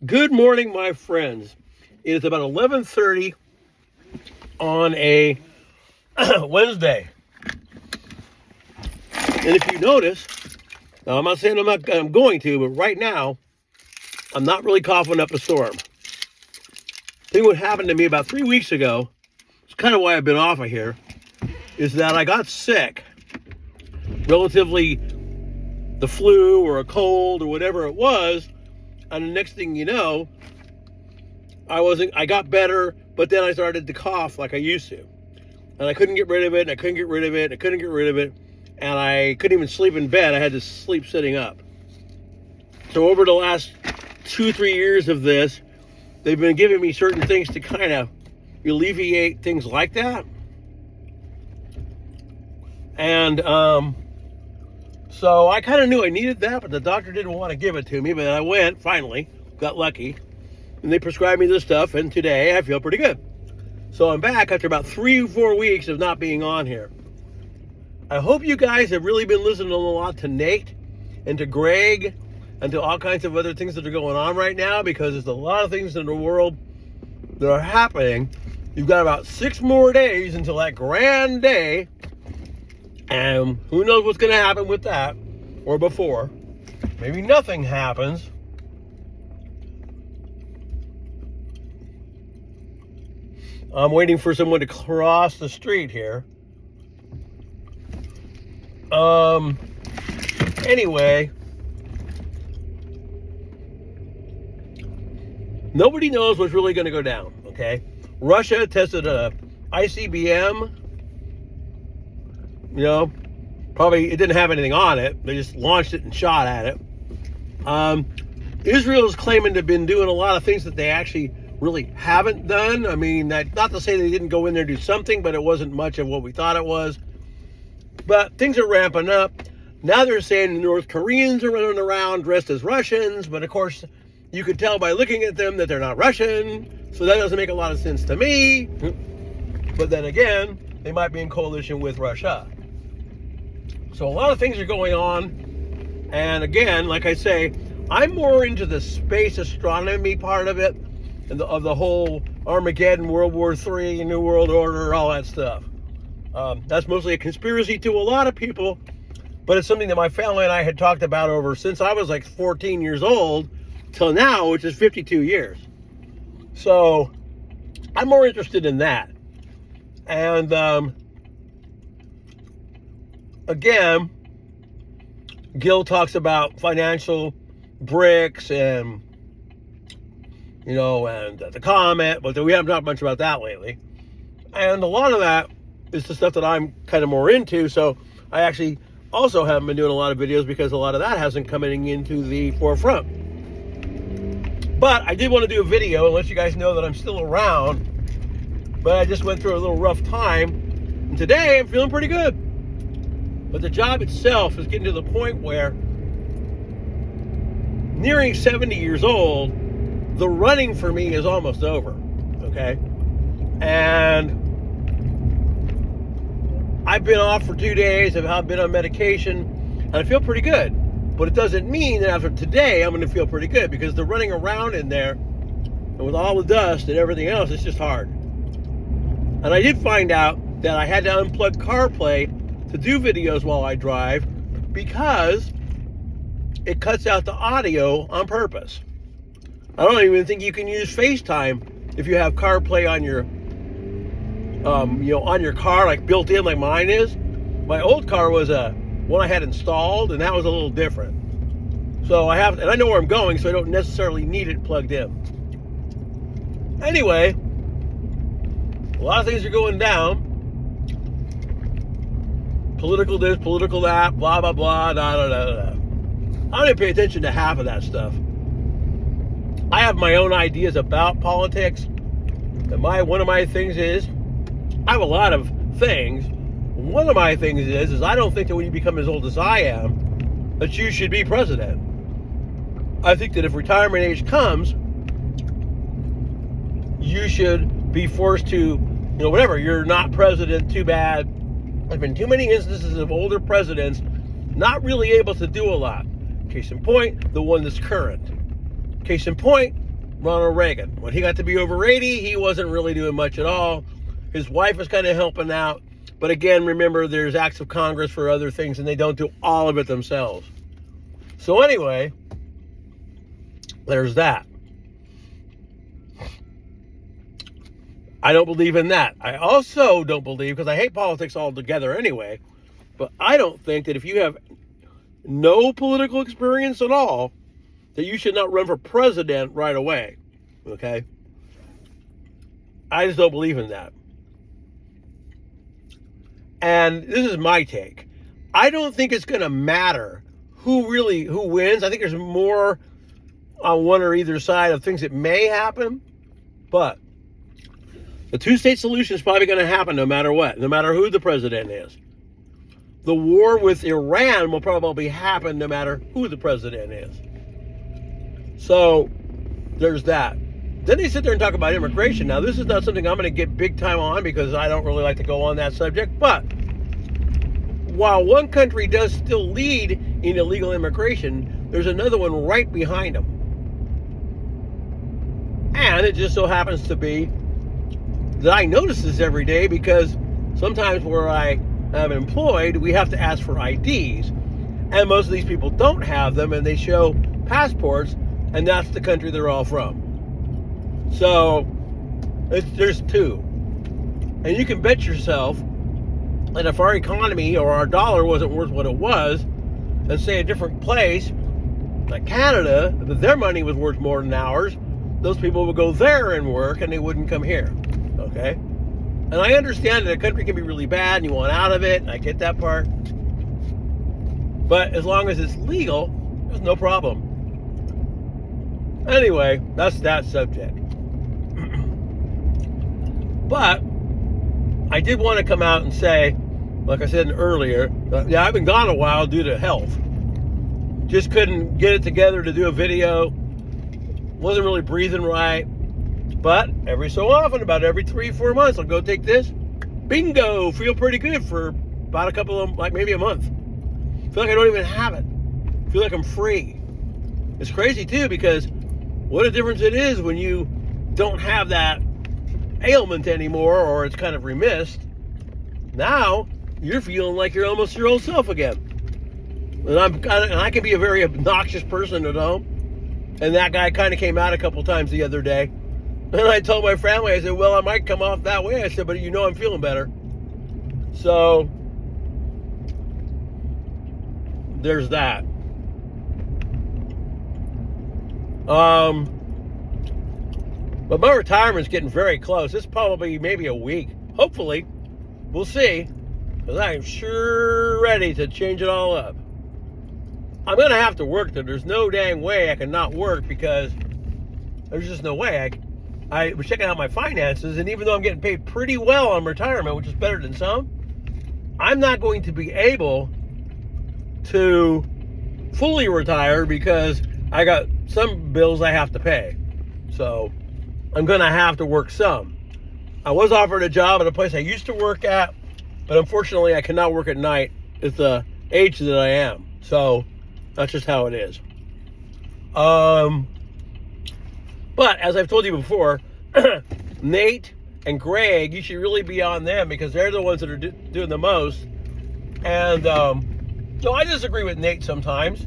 Good morning, my friends. It is about 11:30 on a Wednesday. And if you notice, now I'm not saying I'm going to, but right now, I'm not really coughing up a storm. The thing what happened to me about 3 weeks ago, it's kind of why I've been off of here, is that I got sick. Relatively the flu or a cold or whatever it was. And the next thing you know, I got better, but then I started to cough like I used to. And I couldn't get rid of it, and I couldn't get rid of it, and I couldn't get rid of it. And I couldn't even sleep in bed. I had to sleep sitting up. So over the last 2-3 years of this, they've been giving me certain things to kind of alleviate things like that. And so I kind of knew I needed that, but the doctor didn't want to give it to me. But I went, finally, got lucky, and they prescribed me this stuff, and today I feel pretty good. So I'm back after about 3 or 4 weeks of not being on here. I hope you guys have really been listening a lot to Nate and to Greg and to all kinds of other things that are going on right now, because there's a lot of things in the world that are happening. You've got about 6 more days until that grand day, and who knows what's going to happen with that, or before. Maybe nothing happens. I'm waiting for someone to cross the street here. Anyway, nobody knows what's really going to go down, okay? Russia tested a ICBM. You know, probably it didn't have anything on it. They just launched it and shot at it. Israel is claiming to have been doing a lot of things that they actually really haven't done. I mean, not to say they didn't go in there and do something, but it wasn't much of what we thought it was. But things are ramping up. Now they're saying the North Koreans are running around dressed as Russians, but of course, you could tell by looking at them that they're not Russian, so that doesn't make a lot of sense to me. But then again, they might be in coalition with Russia. So a lot of things are going on. And again, like I say, I'm more into the space astronomy part of it, and of the whole Armageddon, World War III, New World Order, all that stuff. That's mostly a conspiracy to a lot of people, but it's something that my family and I had talked about over since I was like 14 years old till now, which is 52 years. So I'm more interested in that. And again, Gil talks about financial bricks and, you know, and the comet, but we haven't talked much about that lately. And a lot of that is the stuff that I'm kind of more into. So I actually also haven't been doing a lot of videos because a lot of that hasn't coming into the forefront. But I did want to do a video and let you guys know that I'm still around. But I just went through a little rough time. And today I'm feeling pretty good. But the job itself is getting to the point where nearing 70 years old, the running for me is almost over. Okay? And I've been off for 2 days. I've been on medication, and I feel pretty good. But it doesn't mean that after today, I'm going to feel pretty good, because the running around in there, and with all the dust and everything else, it's just hard. And I did find out that I had to unplug CarPlay to do videos while I drive, because it cuts out the audio on purpose. I don't even think you can use FaceTime if you have CarPlay on your on your car, like built in, like mine is. My old car was one I had installed, and that was a little different. So and I know where I'm going, so I don't necessarily need it plugged in. Anyway, a lot of things are going down. Political this, political that, blah, blah, blah, da, da, da, da. I don't even pay attention to half of that stuff. I have my own ideas about politics. And one of my things is, I have a lot of things. One of my things is I don't think that when you become as old as I am, that you should be president. I think that if retirement age comes, you should be forced to, whatever, you're not president, too bad. There's been too many instances of older presidents not really able to do a lot. Case in point, the one that's current. Case in point, Ronald Reagan. When he got to be over 80, he wasn't really doing much at all. His wife was kind of helping out. But again, remember, there's acts of Congress for other things, and they don't do all of it themselves. So anyway, there's that. I don't believe in that. I also don't believe, because I hate politics altogether anyway, but I don't think that if you have no political experience at all, that you should not run for president right away. Okay? I just don't believe in that. And this is my take. I don't think it's going to matter who wins. I think there's more on one or either side of things that may happen, but the two-state solution is probably going to happen no matter what, no matter who the president is. The war with Iran will probably happen no matter who the president is. So there's that. Then they sit there and talk about immigration. Now, this is not something I'm going to get big time on because I don't really like to go on that subject. But while one country does still lead in illegal immigration, there's another one right behind them. And it just so happens to be that I notice this every day because sometimes where I am employed, we have to ask for IDs. And most of these people don't have them, and they show passports, and that's the country they're all from. So there's two. And you can bet yourself that if our economy or our dollar wasn't worth what it was, and say a different place, like Canada, that their money was worth more than ours, those people would go there and work and they wouldn't come here. Okay? And I understand that a country can be really bad and you want out of it, and I get that part. But as long as it's legal, there's no problem. Anyway, that's that subject. But I did want to come out and say, like I said earlier, yeah, I've been gone a while due to health. Just couldn't get it together to do a video. Wasn't really breathing right. But every so often, about every 3-4 months, I'll go take this. Bingo! Feel pretty good for about a couple of, like maybe a month. Feel like I don't even have it. Feel like I'm free. It's crazy too, because what a difference it is when you don't have that ailment anymore, or it's kind of remissed. Now you're feeling like you're almost your old self again. And I can be a very obnoxious person at home. And that guy kind of came out a couple times the other day. And I told my family, I said, well, I might come off that way. I said, but you know I'm feeling better. So there's that. But my retirement's getting very close. It's probably maybe a week. Hopefully. We'll see. Because I am sure ready to change it all up. I'm going to have to work there. There's no dang way I can not work, because there's just no way. I was checking out my finances, and even though I'm getting paid pretty well on retirement, which is better than some, I'm not going to be able to fully retire because I got some bills I have to pay. So I'm going to have to work some. I was offered a job at a place I used to work at, but unfortunately I cannot work at night at the age that I am. So that's just how it is. But as I've told you before, Nate and Greg, you should really be on them, because they're the ones that are doing the most. And so I disagree with Nate sometimes.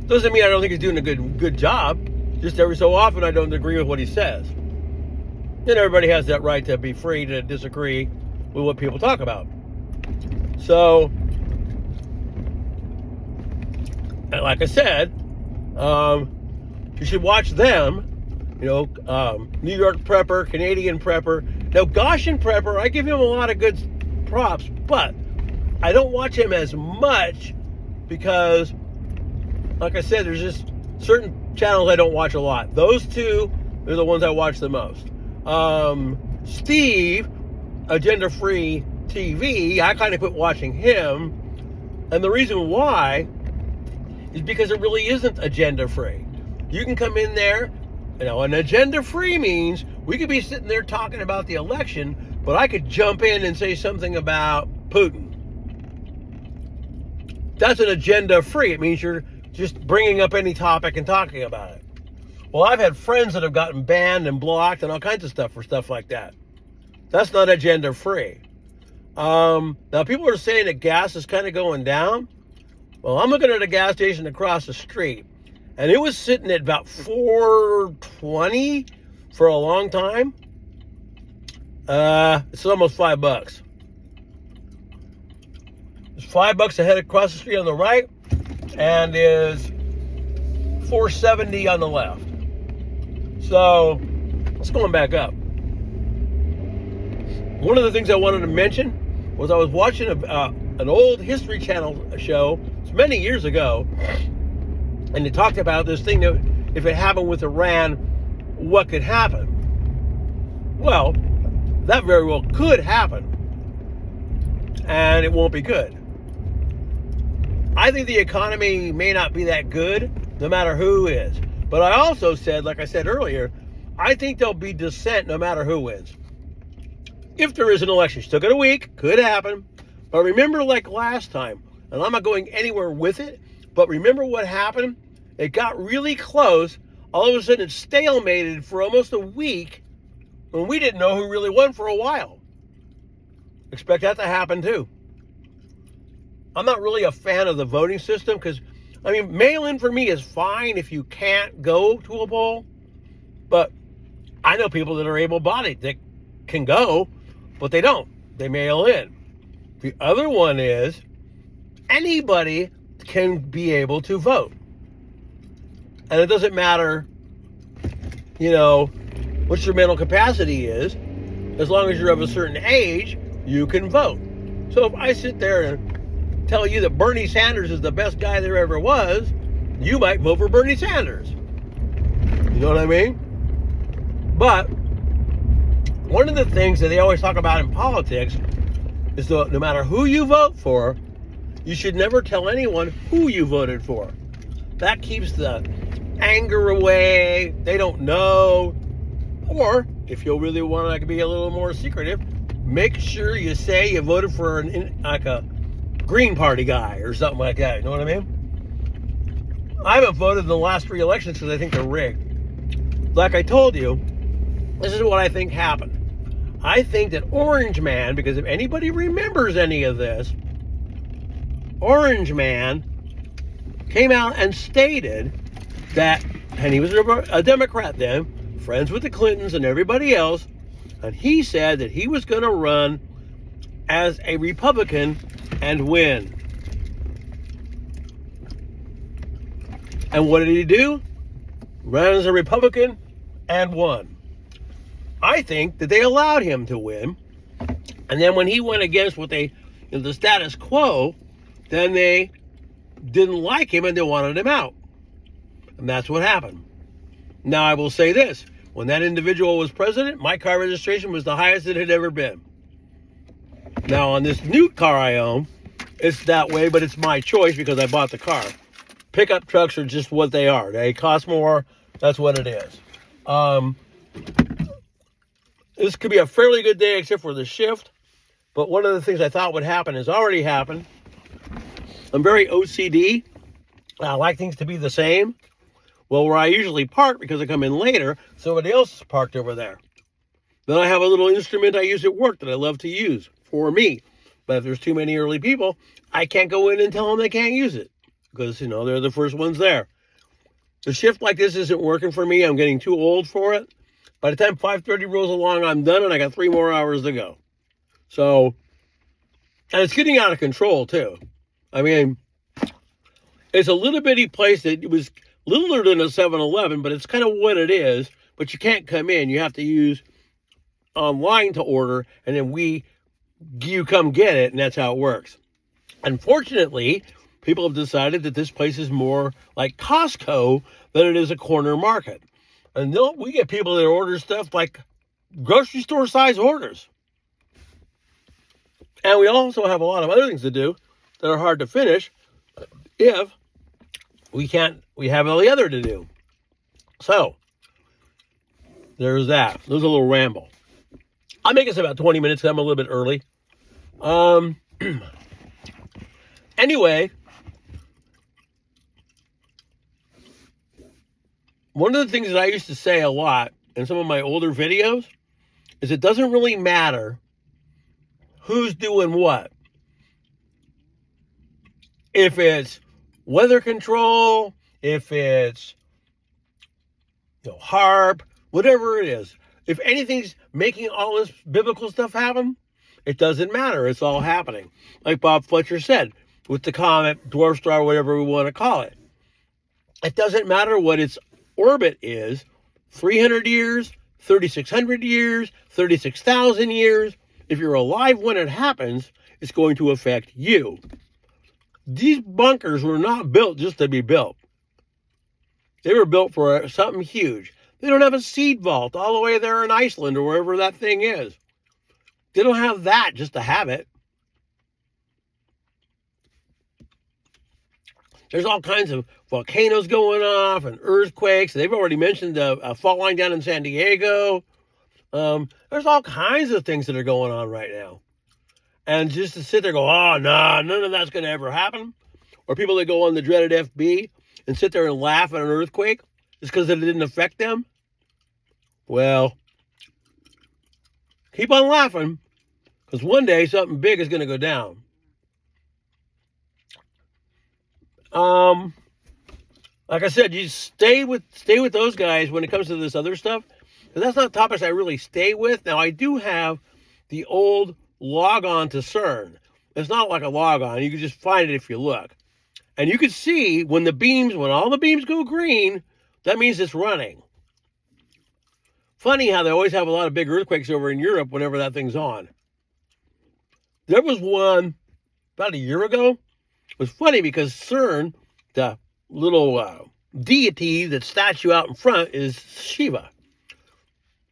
Doesn't mean I don't think he's doing a good job. Just every so often I don't agree with what he says. And everybody has that right to be free to disagree with what people talk about. So, like I said, you should watch them. You know, New York Prepper, Canadian Prepper. Now, Goshen Prepper, I give him a lot of good props, but I don't watch him as much because, like I said, there's just certain channels I don't watch a lot. Those two are the ones I watch the most. Steve, Agenda Free TV, I kind of quit watching him. And the reason why is because it really isn't agenda free. You can come in there, you know, and agenda free means we could be sitting there talking about the election, but I could jump in and say something about Putin. That's an agenda free. It means you're just bringing up any topic and talking about it. Well, I've had friends that have gotten banned and blocked and all kinds of stuff for stuff like that. That's not agenda free. Now, people are saying that gas is kind of going down. Well, I'm looking at a gas station across the street, and it was sitting at about $4.20 for a long time. It's almost $5. It's $5 a head across the street on the right, and is $4.70 on the left. So it's going back up. One of the things I wanted to mention was I was watching an old History Channel show many years ago, and they talked about this thing that if it happened with Iran, what could happen? Well, that very well could happen, and it won't be good. I think the economy may not be that good, no matter who is. But I also said, like I said earlier, I think there'll be dissent no matter who wins. If there is an election, still got a week, could happen. But remember, like last time, and I'm not going anywhere with it, but remember what happened? It got really close. All of a sudden, it stalemated for almost a week when we didn't know who really won for a while. Expect that to happen too. I'm not really a fan of the voting system because, I mean, mail-in for me is fine if you can't go to a poll. But I know people that are able-bodied that can go, but they don't. They mail in. The other one is anybody can be able to vote. And it doesn't matter, what your mental capacity is. As long as you're of a certain age, you can vote. So if I sit there and tell you that Bernie Sanders is the best guy there ever was, you might vote for Bernie Sanders. You know what I mean? But one of the things that they always talk about in politics is that no matter who you vote for, you should never tell anyone who you voted for. That keeps the anger away. They don't know. Or if you really want to be a little more secretive, make sure you say you voted for a Green Party guy or something like that. You know what I mean? I haven't voted in the last 3 elections because I think they're rigged. Like I told you, this is what I think happened. I think that Orange Man, because if anybody remembers any of this, Orange Man came out and stated that, and he was a Democrat then, friends with the Clintons and everybody else, and he said that he was going to run as a Republican and win. And what did he do? Ran as a Republican and won. I think that they allowed him to win. And then when he went against what the status quo, then they didn't like him and they wanted him out. And that's what happened. Now I will say this. When that individual was president, my car registration was the highest it had ever been. Now on this new car I own, it's that way, but it's my choice because I bought the car. Pickup trucks are just what they are. They cost more. That's what it is. This could be a fairly good day except for the shift. But one of the things I thought would happen has already happened. I'm very OCD. I like things to be the same. Well, where I usually park, because I come in later, somebody else is parked over there. Then I have a little instrument I use at work that I love to use for me. But if there's too many early people, I can't go in and tell them they can't use it. Because, they're the first ones there. The shift like this isn't working for me. I'm getting too old for it. By the time 5:30 rolls along, I'm done and I got 3 more hours to go. So, and it's getting out of control too. I mean, it's a little bitty place that it was littler than a 7-Eleven, but it's kind of what it is. But you can't come in. You have to use online to order, and then you come get it, and that's how it works. Unfortunately, people have decided that this place is more like Costco than it is a corner market. And we get people that order stuff like grocery store size orders. And we also have a lot of other things to do that are hard to finish if we have all the other to do. So, there's that. There's a little ramble. I'll make this about 20 minutes because I'm a little bit early. Anyway, one of the things that I used to say a lot in some of my older videos is it doesn't really matter who's doing what. If it's weather control, if it's HARP, whatever it is. If anything's making all this biblical stuff happen, it doesn't matter. It's all happening. Like Bob Fletcher said, with the comet, dwarf star, whatever we want to call it. It doesn't matter what its orbit is, 300 years, 3,600 years, 36,000 years. If you're alive when it happens, it's going to affect you. These bunkers were not built just to be built. They were built for something huge. They don't have a seed vault all the way there in Iceland or wherever that thing is. They don't have that just to have it. There's all kinds of volcanoes going off and earthquakes. They've already mentioned a fault line down in San Diego. There's all kinds of things that are going on right now. And just to sit there and go, oh, no, none of that's going to ever happen. Or people that go on the dreaded FB and sit there and laugh at an earthquake just because it didn't affect them. Well, keep on laughing because one day something big is going to go down. Like I said, you stay with those guys when it comes to this other stuff. Because that's not topics I really stay with. Now, I do have the old log on to CERN. It's not like a log on. You can just find it if you look. And you can see when all the beams go green, that means it's running. Funny how they always have a lot of big earthquakes over in Europe whenever that thing's on. There was one about a year ago. It was funny because CERN, the little deity, that statue out in front is Shiva.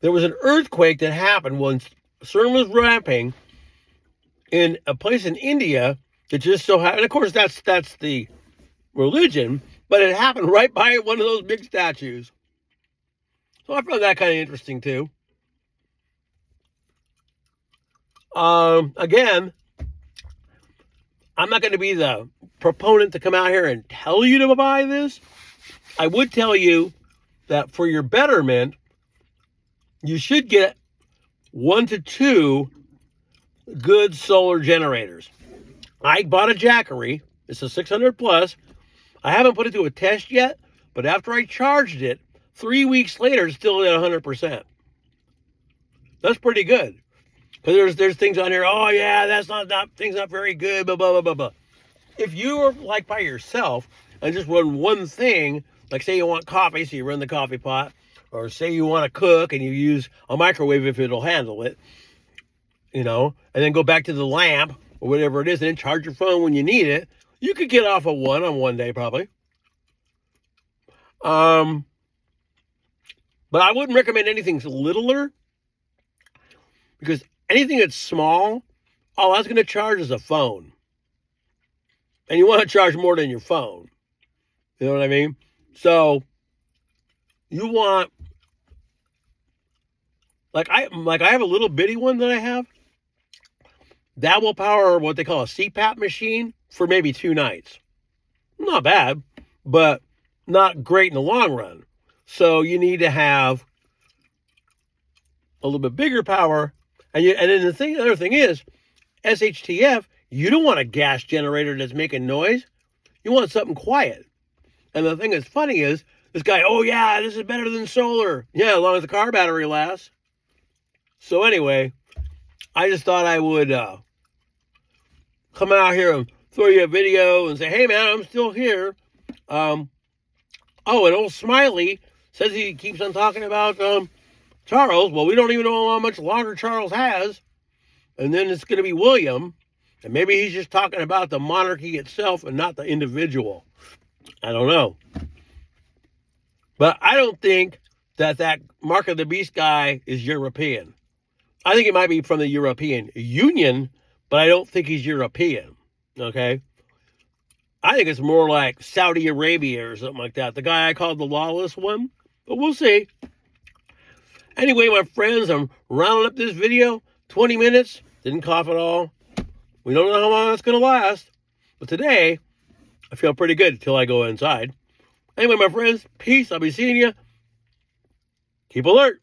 There was an earthquake that happened when CERN was ramping in a place in India that just so happened. And of course, that's the religion, but it happened right by one of those big statues. So I found that kind of interesting too. Again, I'm not going to be the proponent to come out here and tell you to buy this. I would tell you that for your betterment, you should get 1 to 2 good solar generators. I bought a Jackery. It's a 600 plus. I haven't put it to a test yet, but after I charged it, 3 weeks later, it's still at 100%. That's pretty good. Because there's things on here, oh yeah, that thing's not very good, blah, blah, blah, blah, blah. If you are like by yourself and just run one thing, like say you want coffee, so you run the coffee pot, or say you want to cook and you use a microwave if it'll handle it, and then go back to the lamp or whatever it is, and then charge your phone when you need it, you could get off of one on one day probably. But I wouldn't recommend anything littler, because anything that's small, all that's going to charge is a phone. And you want to charge more than your phone. You know what I mean? So you want, like I have a little bitty one that I have. That will power what they call a CPAP machine for maybe 2 nights. Not bad, but not great in the long run. So you need to have a little bit bigger power. And then the other thing is, SHTF, you don't want a gas generator that's making noise. You want something quiet. And the thing that's funny is, this guy, oh yeah, this is better than solar. Yeah, as long as the car battery lasts. So anyway, I just thought I would come out here and throw you a video and say, hey man, I'm still here. And old Smiley says he keeps on talking about Charles. Well, we don't even know how much longer Charles has. And then it's going to be William. And maybe he's just talking about the monarchy itself and not the individual. I don't know. But I don't think that Mark of the Beast guy is European. I think he might be from the European Union, but I don't think he's European. Okay? I think it's more like Saudi Arabia or something like that. The guy I called the lawless one. But we'll see. Anyway, my friends, I'm rounding up this video. 20 minutes. Didn't cough at all. We don't know how long that's going to last. But today, I feel pretty good until I go inside. Anyway, my friends, peace. I'll be seeing you Keep alert.